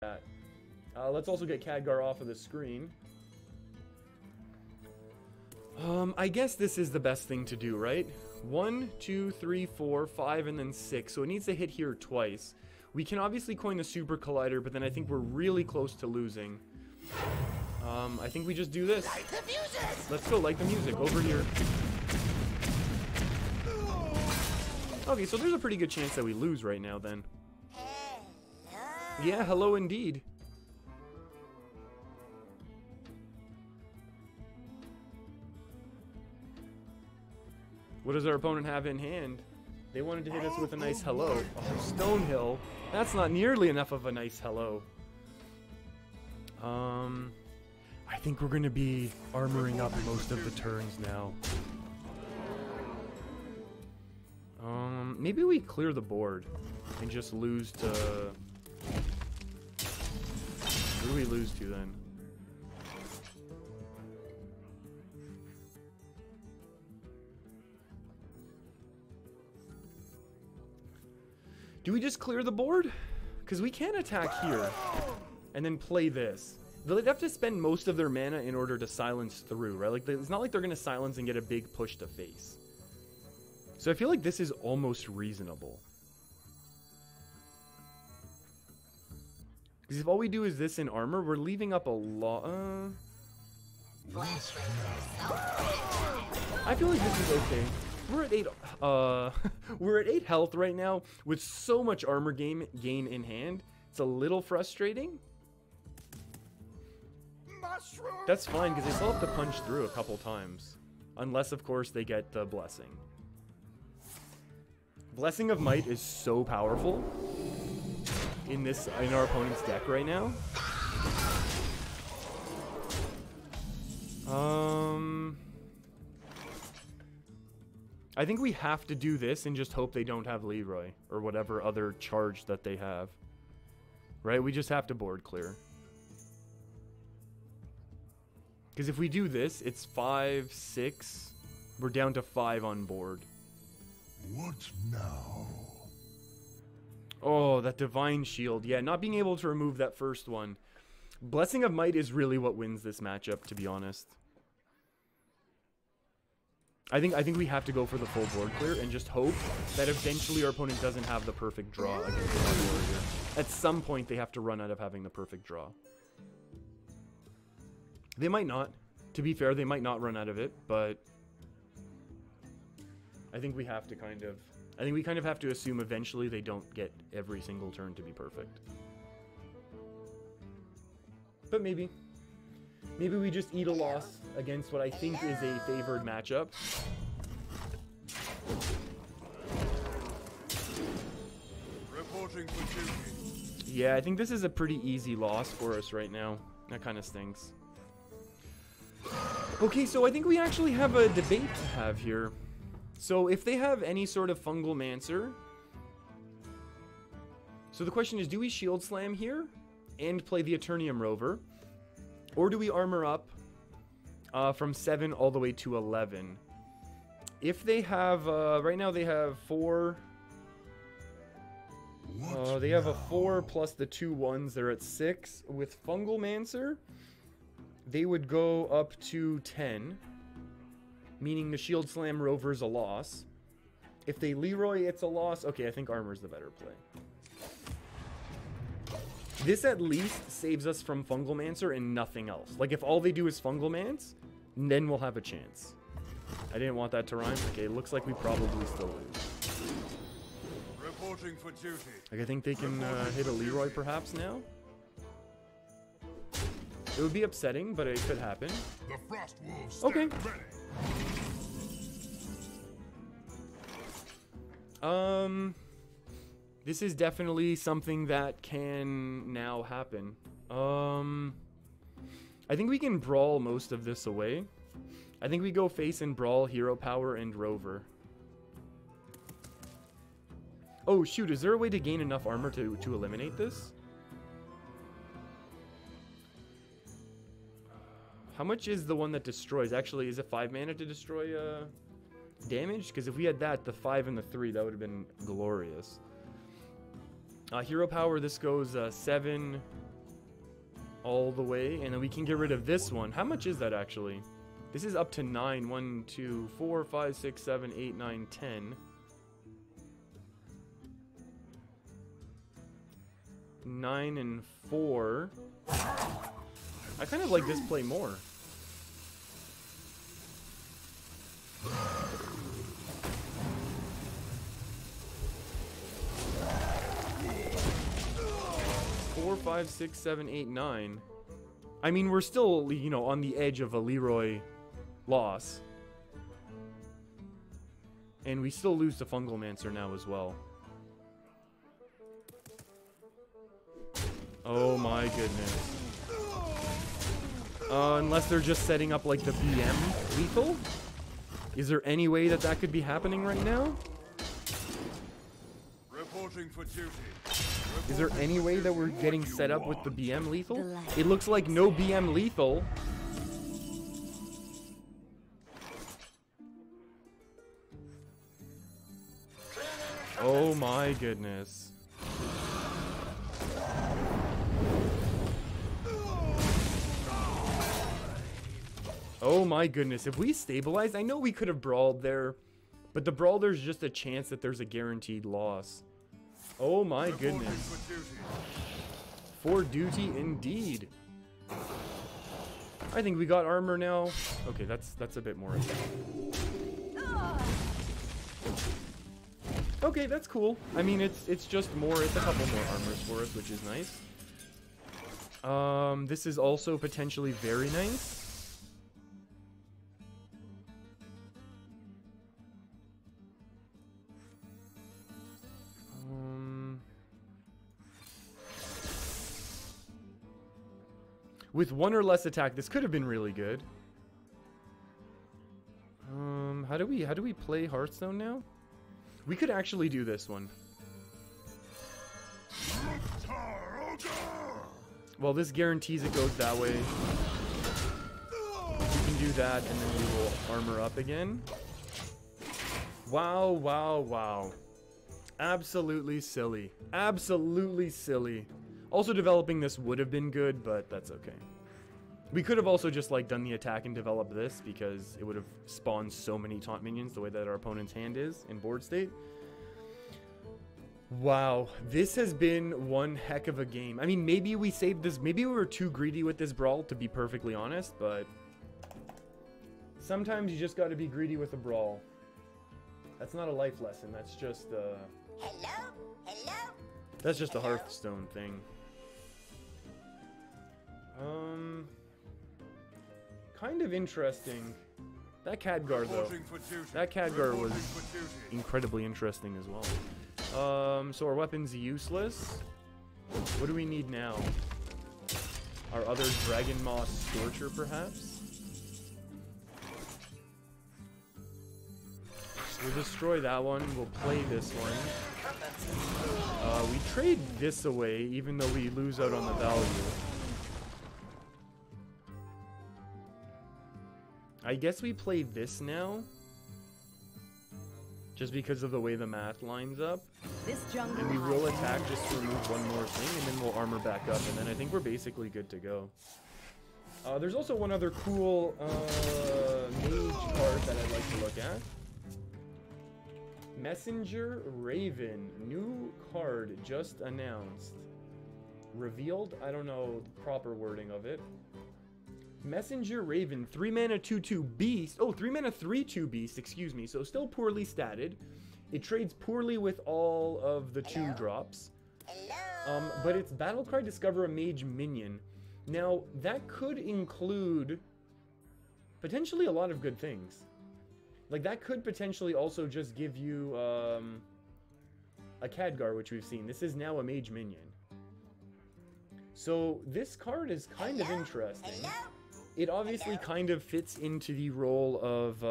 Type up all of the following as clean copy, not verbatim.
that. Let's also get Khadgar off of the screen. I guess this is the best thing to do, right? 1, 2, 3, 4, 5, and then 6. So it needs to hit here twice. We can obviously coin the Super Collider, but then I think we're really close to losing. I think we just do this. Let's go, light the music, over here. Okay, so there's a pretty good chance that we lose right now, then. Yeah, hello indeed. What does our opponent have in hand? They wanted to hit us with a nice hello. Oh, Stonehill. That's not nearly enough of a nice hello. I think we're going to be armoring up most of the turns now. Maybe we clear the board and just lose to... Who do we lose to then? Do we just clear the board? Because we can attack here and then play this. They'd have to spend most of their mana in order to silence through, right? Like, it's not like they're going to silence and get a big push to face. So I feel like this is almost reasonable. Because if all we do is this in armor, we're leaving up a lot. I feel like this is okay. We're at 8. We're at 8 health right now with so much armor gain in hand. It's a little frustrating. That's fine because they still have to punch through a couple times, unless of course they get the blessing. Blessing of Might is so powerful in our opponent's deck right now. I think we have to do this and just hope they don't have Leroy or whatever other charge that they have. Right? We just have to board clear. Because if we do this, it's 5, 6. We're down to 5 on board. What now? Oh, that Divine Shield. Yeah, not being able to remove that first one. Blessing of Might is really what wins this matchup, to be honest. I think we have to go for the full board clear and just hope that eventually our opponent doesn't have the perfect draw against the warrior. At some point, they have to run out of having the perfect draw. They might not. To be fair, they might not run out of it, but I think we have to kind of have to assume eventually they don't get every single turn to be perfect. But maybe we just eat a loss against what I think is a favored matchup. Reporting for duty. Yeah, I think this is a pretty easy loss for us right now. That kind of stinks. Okay, so I think we actually have a debate to have here. So if they have any sort of Fungal Mancer... So the question is, do we Shield Slam here and play the Eternium Rover? Or do we armor up from 7 all the way to 11? If they have... right now they have 4... they have a 4 plus the 2 1s. They're at 6. With Fungal Mancer, they would go up to 10. Meaning the Shield Slam Rover's a loss. If they Leroy, it's a loss. Okay, I think Armor's the better play. This at least saves us from Fungal Mancer and nothing else. Like, if all they do is Fungal Mance, then we'll have a chance. I didn't want that to rhyme. Okay, it looks like we probably still lose. Reporting for duty. Like, I think they can hit a Leroy perhaps now. It would be upsetting, but it could happen. The Frost Wolves Okay. ready. This is definitely something that can now happen. I think we can brawl most of this away. I think we go face and brawl, hero power, and rover. Oh shoot, is there a way to gain enough armor to eliminate this? How much is the one that destroys? Actually, is it 5 mana to destroy damage? Because if we had that, the 5 and the 3, that would have been glorious. Hero power, this goes 7, all the way, and then we can get rid of this one. How much is that actually? This is up to 9. 1, 2, 4, 5, 6, 7, 8, 9, 10. 9 and 4. I kind of like this play more. Four, 5, 6, 7, 8, 9. I mean, we're still, you know, on the edge of a Leroy loss. And we still lose to Fungalmancer now as well. Oh my goodness. Unless they're just setting up like the BM lethal? Is there any way that that could be happening right now? Reporting for duty. Is there any way that we're getting set up with the BM lethal? It looks like no BM lethal. Oh my goodness. Oh my goodness. If we stabilize, I know we could have brawled there, but the brawl, there's just a chance that there's a guaranteed loss. Oh my goodness. For duty indeed. I think we got armor now. Okay, that's a bit more. Okay, that's cool. I mean, it's just more. It's a couple more armors for us, which is nice. This is also potentially very nice. With 1 or less attack, this could have been really good. How do we play Hearthstone now? We could actually do this one. Well, this guarantees it goes that way. We can do that, and then we will armor up again. Wow, wow, wow. Absolutely silly. Absolutely silly. Also, developing this would have been good, but that's okay. We could have also just like done the attack and developed this, because it would have spawned so many taunt minions the way that our opponent's hand is in board state. Wow, this has been one heck of a game. I mean, maybe we saved this. Maybe we were too greedy with this brawl, to be perfectly honest, but sometimes you just got to be greedy with a brawl. That's not a life lesson. That's just Hello? Hello? that's just a Hearthstone thing. Kind of interesting. That Khadgar though. That Khadgar was incredibly interesting as well. So our weapon's useless. What do we need now? Our other Dragon Moss Scorcher, perhaps? We'll destroy that one. We'll play this one. We trade this away, even though we lose out on the value. I guess we play this now. Just because of the way the math lines up. And we will attack just to remove one more thing, and then we'll armor back up, and then I think we're basically good to go. There's also one other cool mage card that I'd like to look at. Messenger Raven. New card just announced. Revealed? I don't know the proper wording of it. Messenger Raven, 3 mana 2/2 beast. Oh, 3 mana 3/2 beast, excuse me. So still poorly statted. It trades poorly with all of the 2-drops. But it's Battlecry, discover a mage minion. Now, that could include potentially a lot of good things. Like, that could potentially also just give you a Khadgar, which we've seen. This is now a mage minion. So this card is kind of interesting. It obviously kind of fits into the role of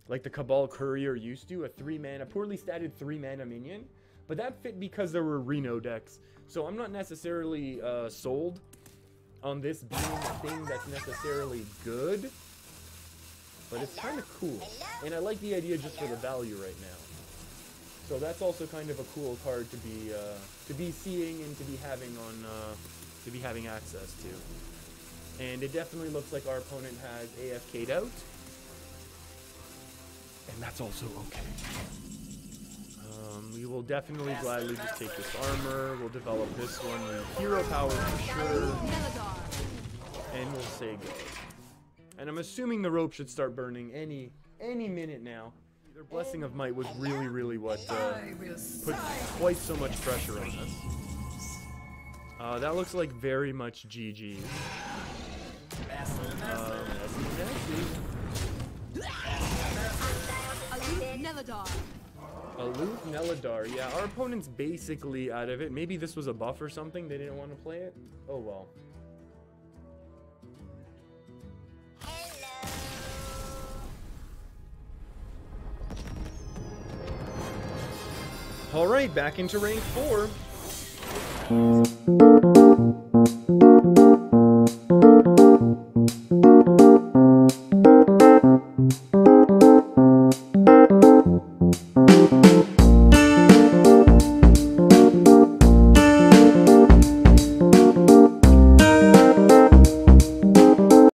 like the Cabal Courier used to, a 3-mana, poorly statted 3-mana minion. But that fit because there were Reno decks. So I'm not necessarily sold on this being a thing that's necessarily good. But it's kind of cool. And I like the idea just for the value right now. So that's also kind of a cool card to be seeing and to be having to be having access to. And it definitely looks like our opponent has AFK'd out. And that's also okay. We will definitely gladly just take this armor. We'll develop this one with hero power for sure. And we'll say go. And I'm assuming the rope should start burning any minute now. Their Blessing of Might was really what put quite so much pressure on us. That looks like very much GG's. Aloof Neladar. Yeah, our opponent's basically out of it. Maybe this was a buff or something. They didn't want to play it. Oh well. Alright, back into rank 4.